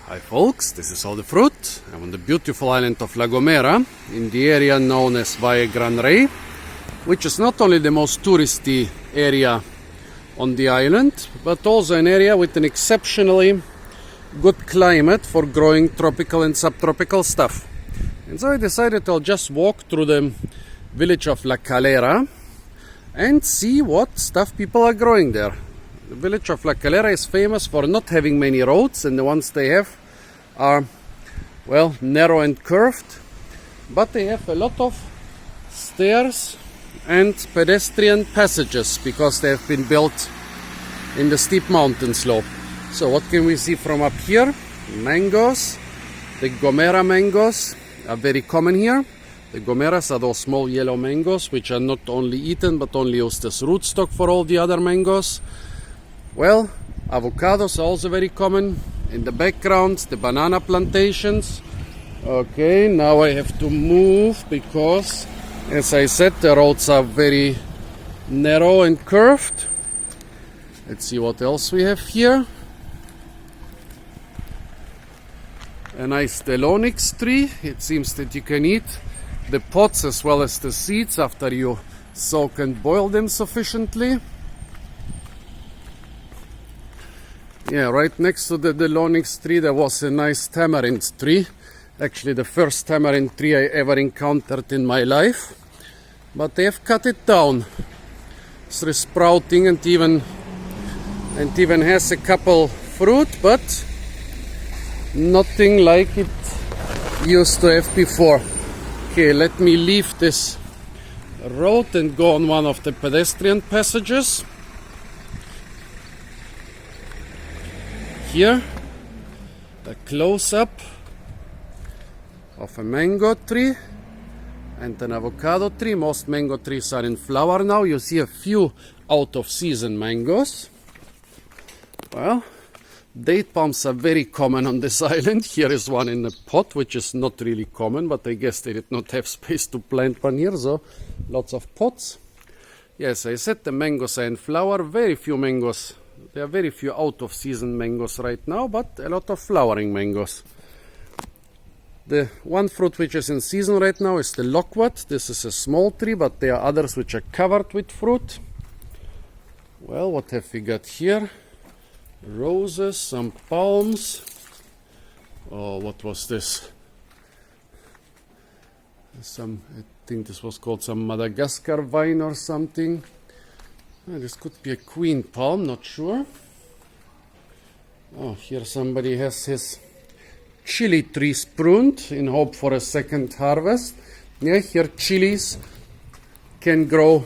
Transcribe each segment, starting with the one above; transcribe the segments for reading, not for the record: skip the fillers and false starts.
Hi folks, this is all the fruit. I'm on the beautiful island of La Gomera in the area known as Valle Gran Rey, which is not only the most touristy area on the island, but also an area with an exceptionally good climate for growing tropical and subtropical stuff. And so I decided I'll just walk through the village of La Calera and see what stuff people are growing there. The village of La Calera is famous for not having many roads, and the ones they have are, well, narrow and curved, but they have a lot of stairs and pedestrian passages because they have been built in the steep mountain slope. So what can we see from up here? Mangoes. The Gomera mangoes are very common here. The Gomeras are those small yellow mangoes which are not only eaten but only used as rootstock for all the other mangoes. Well, avocados are also very common. In the background, the banana plantations. Okay, now I have to move because, as I said, the roads are very narrow and curved. Let's see what else we have here. A nice Lychee tree. It seems that you can eat the pods as well as the seeds after you soak and boil them sufficiently. Yeah, right next to the Lychee tree there was a nice tamarind tree. Actually the first tamarind tree I ever encountered in my life. But they have cut it down. It's sprouting and even has a couple fruit, but nothing like it used to have before. Okay, let me leave this road and go on one of the pedestrian passages. Here, a close-up of a mango tree and an avocado tree. Most mango trees are in flower now. You see a few out-of-season mangoes. Well, date palms are very common on this island. Here is one in a pot, which is not really common, but I guess they did not have space to plant one here, so lots of pots. Yes, I said the mangoes are in flower. Very few mangoes. There are very few out-of-season mangoes right now, but a lot of flowering mangoes. The one fruit which is in season right now is the loquat. This is a small tree, but there are others which are covered with fruit. Well, what have we got here? Roses, some palms. Oh, what was this? I think this was called some Madagascar vine or something. This could be a queen palm, not sure. Oh, here somebody has his chili trees pruned in hope for a second harvest. Yeah, here chilies can grow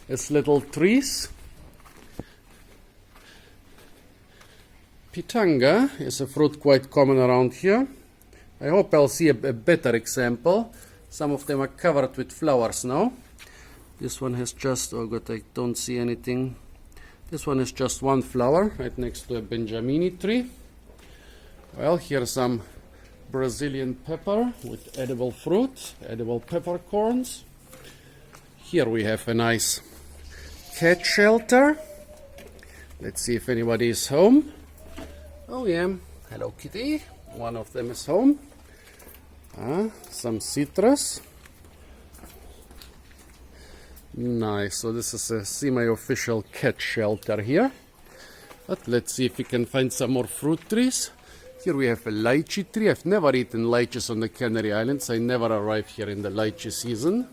as little trees. Pitanga is a fruit quite common around here. I hope I'll see a better example. Some of them are covered with flowers now. This one has just, oh god, I don't see anything. This one has just one flower right next to a Benjamini tree. Well, here's some Brazilian pepper with edible fruit, edible peppercorns. Here we have a nice cat shelter. Let's see if anybody is home. Oh yeah, hello kitty. One of them is home. Some citrus. Nice, so this is a semi-official cat shelter here. But let's see if we can find some more fruit trees. Here we have a lychee tree. I've never eaten lychees on the Canary Islands. I never arrived here in the lychee season.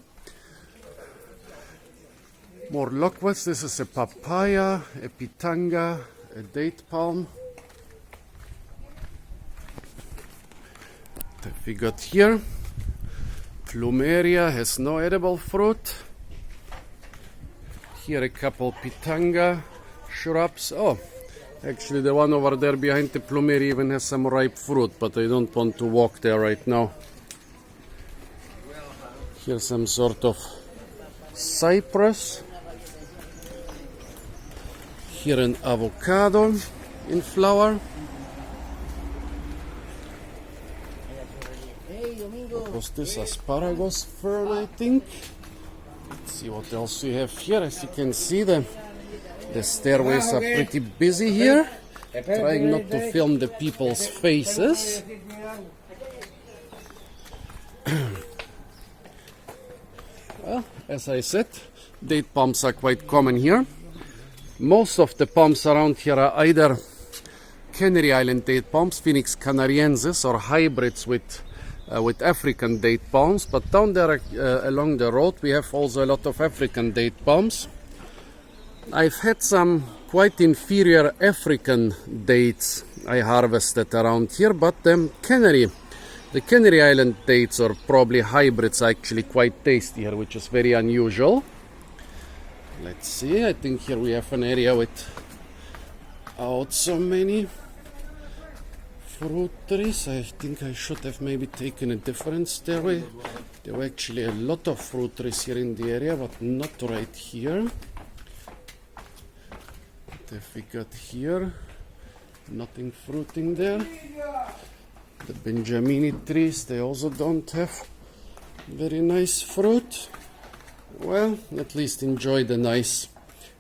More loquats. This is a papaya, a pitanga, a date palm. What have we got here? Plumeria has no edible fruit. Here a couple pitanga shrubs. Oh, actually the one over there behind the plumeria even has some ripe fruit, but I don't want to walk there right now. Here's some sort of cypress. Here an avocado in flower. What was this? Asparagus Fern, I think. Let's see what else we have here. As you can see, the stairways are pretty busy here. trying not to film the people's faces. Well, as I said, date palms are quite common here. Most of the palms around here are either Canary Island date palms, Phoenix canariensis, or hybrids with African date palms. But down there along the road we have also a lot of African date palms. I've had some quite inferior African dates I harvested around here, but the Canary Island dates, or probably hybrids, are actually quite tasty here, which is very unusual. Let's see, I think here we have an area without so many fruit trees. I think I should have maybe taken a different stairway. There were actually a lot of fruit trees here in the area, but not right here. What have we got here? Nothing fruiting there. The Benjamini trees, they also don't have very nice fruit. Well, at least enjoy the nice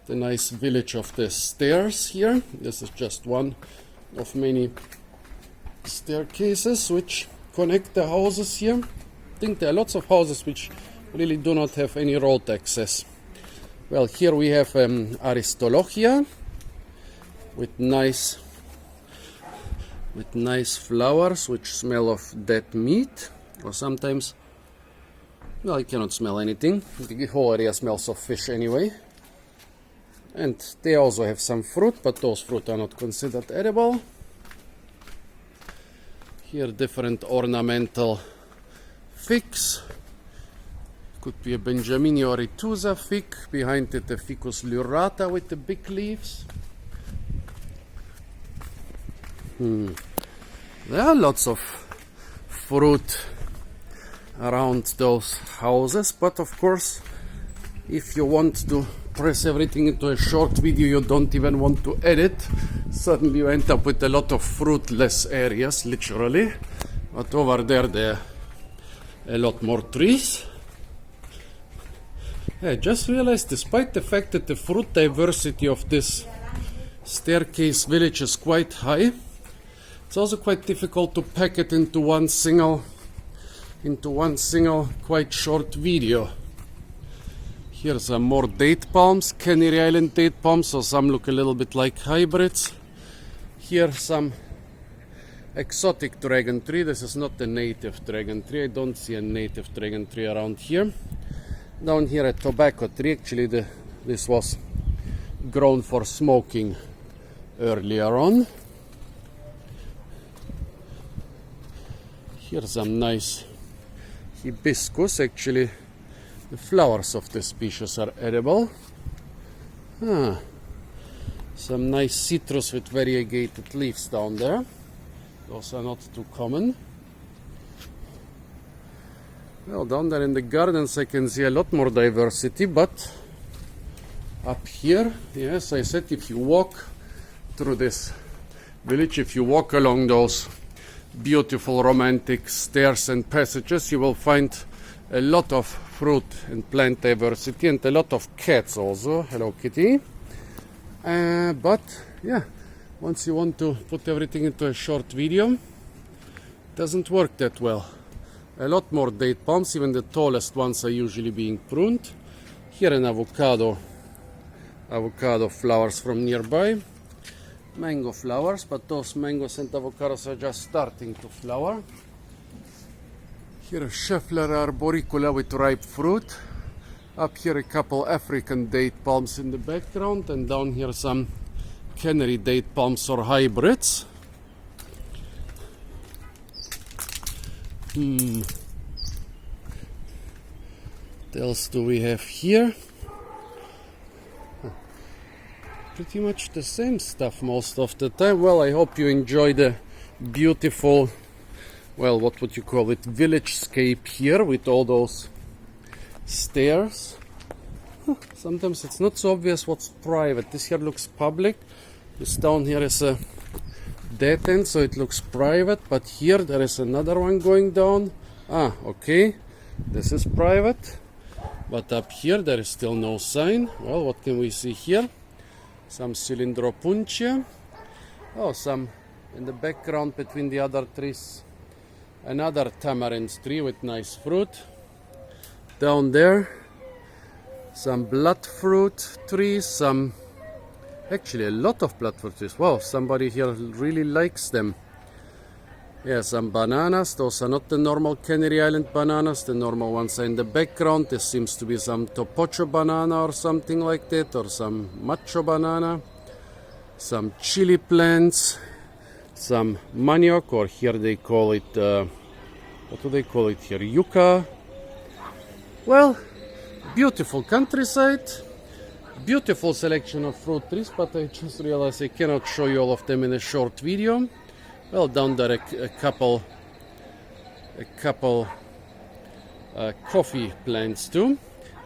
village of the stairs here. This is just one of many staircases which connect the houses here. I think there are lots of houses which really do not have any road access. Well, here we have Aristolochia with nice flowers which smell of dead meat, or sometimes, well, I cannot smell anything. The whole area smells of fish anyway. And they also have some fruit, but those fruit are not considered edible. Here different ornamental figs. Could be a Benjamini or Ituza fig. Behind it the Ficus lurata with the big leaves. There are lots of fruit around those houses, but of course, if you want to press everything into a short video, you don't even want to edit, suddenly you end up with a lot of fruitless areas, literally. But over there are a lot more trees. I just realized, despite the fact that the fruit diversity of this staircase village is quite high, it's also quite difficult to pack it into one single quite short video. Here some more date palms, Canary Island date palms, so some look a little bit like hybrids. Here some exotic dragon tree. This is not the native dragon tree. I don't see a native dragon tree around here. Down here a tobacco tree. Actually this was grown for smoking earlier on. Here's some nice hibiscus. Actually, the flowers of this species are edible. Some nice citrus with variegated leaves down there. Those are not too common. Well, down there in the gardens I can see a lot more diversity, but up here, yes, I said if you walk through this village, if you walk along those beautiful romantic stairs and passages, you will find a lot of fruit and plant diversity, and a lot of cats also. Hello kitty. But yeah, once you want to put everything into a short video, it doesn't work that well. A lot more date palms, even the tallest ones are usually being pruned. Here an avocado flowers from nearby. Mango flowers, but those mangoes and avocados are just starting to flower. Here a Scheffler arboricula with ripe fruit. Up here a couple African date palms in the background, and down here some Canary date palms or hybrids. What else do we have here? Pretty much the same stuff most of the time. Well, I hope you enjoy the beautiful, well, what would you call it, village-scape here with all those stairs. Sometimes it's not so obvious what's private. This here looks public. This down here is a dead end, so it looks private, but here there is another one going down. Okay, this is private, but up here there is still no sign. Well, what can we see here? Some Cylindropuntia. Oh, some in the background between the other trees. Another tamarind tree with nice fruit. Down there, some bloodfruit trees, actually a lot of bloodfruit trees. Wow, somebody here really likes them. Yeah, some bananas. Those are not the normal Canary Island bananas. The normal ones are in the background. There seems to be some topocho banana or something like that, or some macho banana. Some chili plants, some manioc, or here they call it, what do they call it here? Yucca. Well, beautiful countryside, beautiful selection of fruit trees, but I just realized I cannot show you all of them in a short video. Well, down there a couple coffee plants too.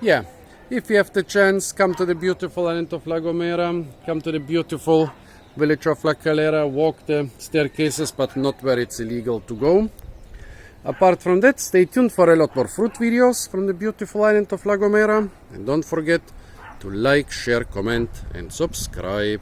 Yeah, if you have the chance, come to the beautiful island of La Gomera, come to the beautiful village of La Calera, walk the staircases, but not where it's illegal to go. Apart from that, stay tuned for a lot more fruit videos from the beautiful island of La Gomera. And don't forget to like, share, comment and subscribe.